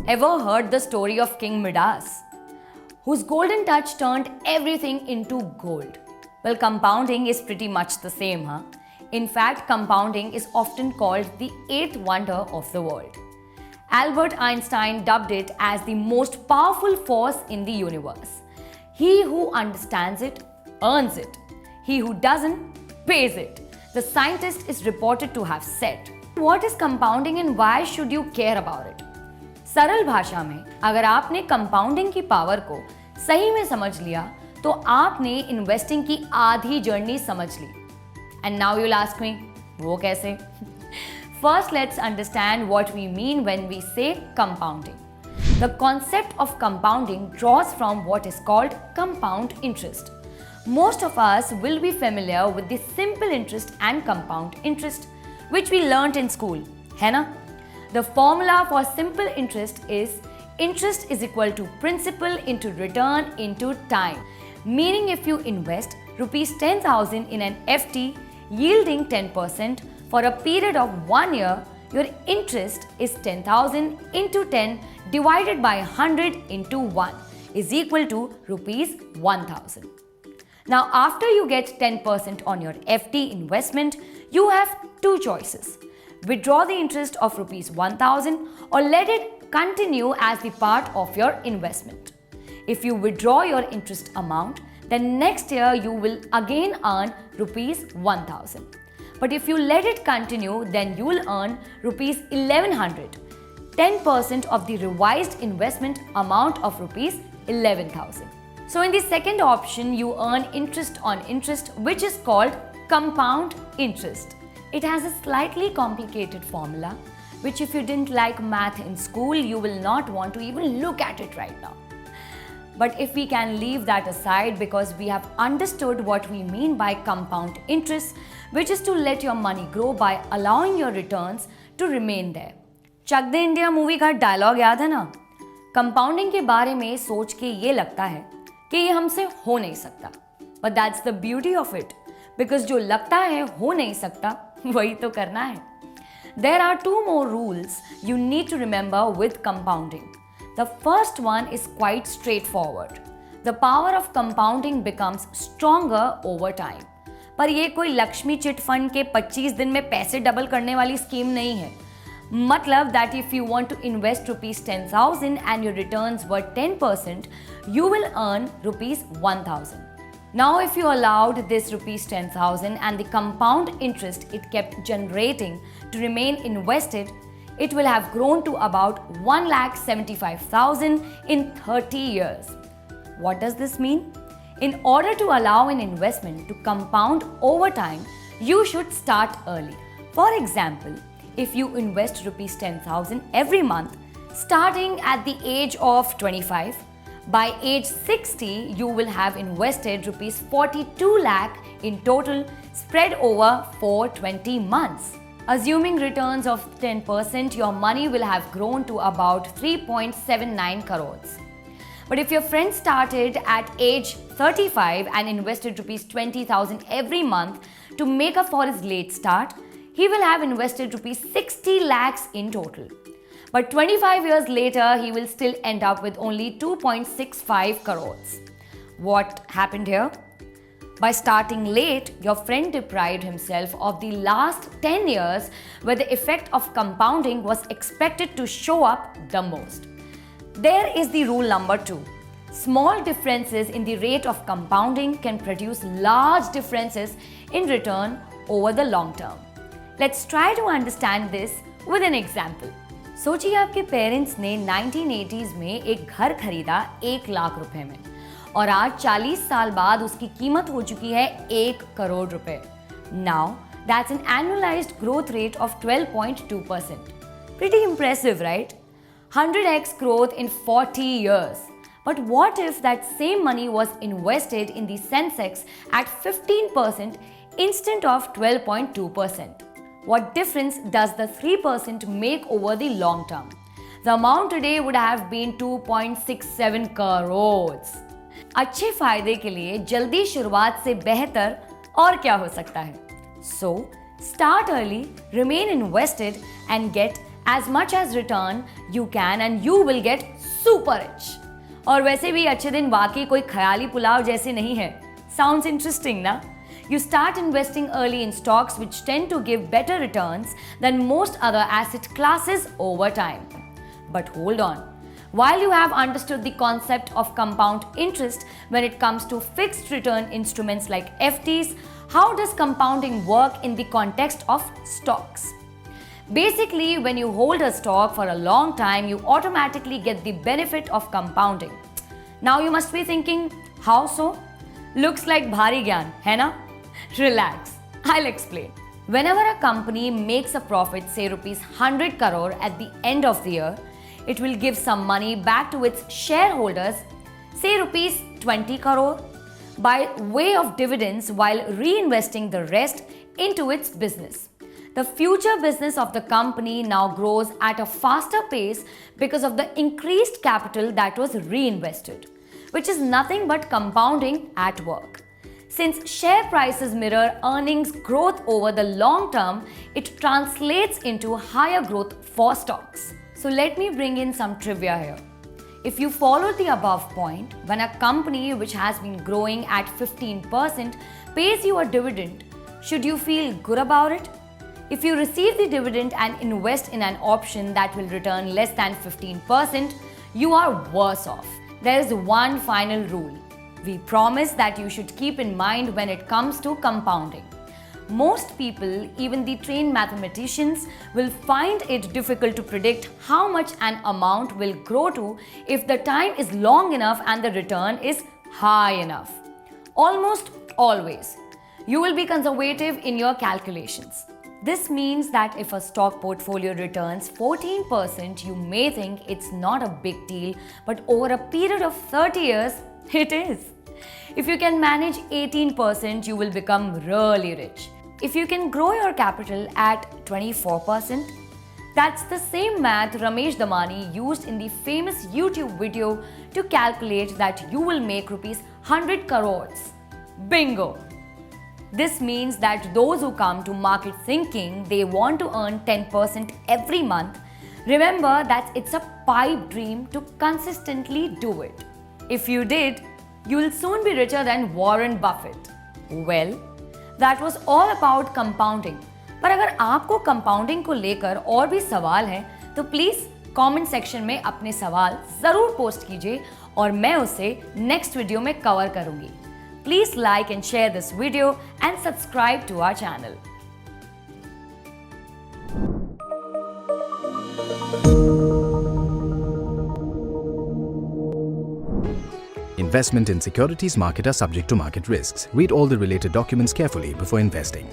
Ever heard the story of King Midas, whose golden touch turned everything into gold? Well, compounding is pretty much the same, huh? In fact, compounding is often called the eighth wonder of the world. Albert Einstein dubbed it as the most powerful force in the universe. He who understands it earns it. He who doesn't pays it. The scientist is reported to have said. What is compounding and why should you care about it? सरल भाषा में अगर आपने compounding की power को सही में समझ लिया तो आपने इन्वेस्टिंग की आधी जर्नी समझ ली. And now you will ask me, वो कैसे? First let's understand what we mean when we say compounding. The concept of compounding draws from what is called compound interest. Most of us will be familiar with the simple interest and compound interest, which we learnt in school, है ना? The formula for simple interest is interest is equal to principal into return into time. Meaning if you invest rupees 10,000 in an FD yielding 10% for a period of 1 year, your interest is 10,000 into 10 divided by 100 into 1 is equal to rupees 1,000. Now after you get 10% on your FD investment, you have two choices. Withdraw the interest of rupees 1,000 or let it continue as the part of your investment. If you withdraw your interest amount, then next year you will again earn rupees 1,000. But if you let it continue, then you will earn rupees 1,100, 10% of the revised investment amount of rupees 11,000. So in the second option, you earn interest on interest, which is called compound interest. It has a slightly complicated formula, which if you didn't like math in school, you will not want to even look at it right now. But if we can leave that aside because we have understood what we mean by compound interest, which is to let your money grow by allowing your returns to remain there. Chak De India movie का dialogue याद है ना? Compounding के बारे में सोच के ये लगता है कि ये हमसे हो नहीं सकता. But that's the beauty of it, because जो लगता है हो नहीं सकता वही तो करना है. There are two more rules you need to remember with compounding. The first one is quite straightforward. The power of compounding becomes stronger over time. पर ये कोई लक्ष्मी चिट फंड के 25 दिन में पैसे डबल करने वाली स्कीम नहीं है. मतलब that if you want to invest rupees 10,000 and your returns were 10%, you will earn rupees 1,000. Now if you allowed this rupees 10,000 and the compound interest it kept generating to remain invested, it will have grown to about 1,75,000 in 30 years. What does this mean? In order to allow an investment to compound over time, you should start early. For example, if you invest rupees 10,000 every month, starting at the age of 25, by age 60, you will have invested rupees 42 lakh in total spread over 420 months. Assuming returns of 10%, your money will have grown to about 3.79 crores. But if your friend started at age 35 and invested rupees 20,000 every month to make up for his late start, he will have invested rupees 60 lakhs in total. But 25 years later, he will still end up with only 2.65 crores. What happened here? By starting late, your friend deprived himself of the last 10 years where the effect of compounding was expected to show up the most. There is the rule number 2. Small differences in the rate of compounding can produce large differences in return over the long term. Let's try to understand this with an example. सोचिए आपके parents ने 1980s में एक घर खरीदा 1 लाख रुपए में और आज 40 साल बाद उसकी कीमत हो चुकी है 1 करोड़ रुपए. Now that's an annualized growth rate of 12.2%. Pretty impressive, right? 100x growth in 40 years. But what if that same money was invested in the Sensex at 15% instead of 12.2%? What difference does the 3% make over the long term? The amount today would have been 2.67 crores. अच्छे फायदे के लिए जल्दी शुरुआत से बेहतर और क्या हो सकता है? So, Start early, remain invested, and get as much as return you can, and you will get super rich. और वैसे भी अच्छे दिन वाकई कोई ख्याली पुलाव जैसे नहीं है. Sounds interesting, ना? You start investing early in stocks which tend to give better returns than most other asset classes over time. But hold on. While you have understood the concept of compound interest when it comes to fixed return instruments like FDs, how does compounding work in the context of stocks? Basically, when you hold a stock for a long time, you automatically get the benefit of compounding. Now you must be thinking, how so? Looks like bhari gyan, hai na? Relax, I'll explain. Whenever a company makes a profit, say rupees 100 crore at the end of the year, it will give some money back to its shareholders, say rupees 20 crore, by way of dividends while reinvesting the rest into its business. The future business of the company now grows at a faster pace because of the increased capital that was reinvested, which is nothing but compounding at work. Since share prices mirror earnings growth over the long term, it translates into higher growth for stocks. So let me bring in some trivia here. If you follow the above point, when a company which has been growing at 15% pays you a dividend, should you feel good about it? If you receive the dividend and invest in an option that will return less than 15%, you are worse off. There is one final rule we promise that you should keep in mind when it comes to compounding. Most people, even the trained mathematicians, will find it difficult to predict how much an amount will grow to if the time is long enough and the return is high enough. Almost always, you will be conservative in your calculations. This means that if a stock portfolio returns 14%, you may think it's not a big deal, but over a period of 30 years, it is. If you can manage 18%, you will become really rich. If you can grow your capital at 24%, that's the same math Ramesh Damani used in the famous YouTube video to calculate that you will make rupees 100 crores. Bingo! This means that those who come to market thinking they want to earn 10% every month, remember that it's a pipe dream to consistently do it. If you did, you will soon be richer than Warren Buffett. Well, that was all about compounding. पर अगर आपको compounding को लेकर और भी सवाल हैं, तो प्लीज कमेंट सेक्शन में अपने सवाल जरूर पोस्ट कीजिए और मैं उसे नेक्स्ट वीडियो में कवर करूंगी. Please like and share this video and subscribe to our channel. Investment in securities market are subject to market risks. Read all the related documents carefully before investing.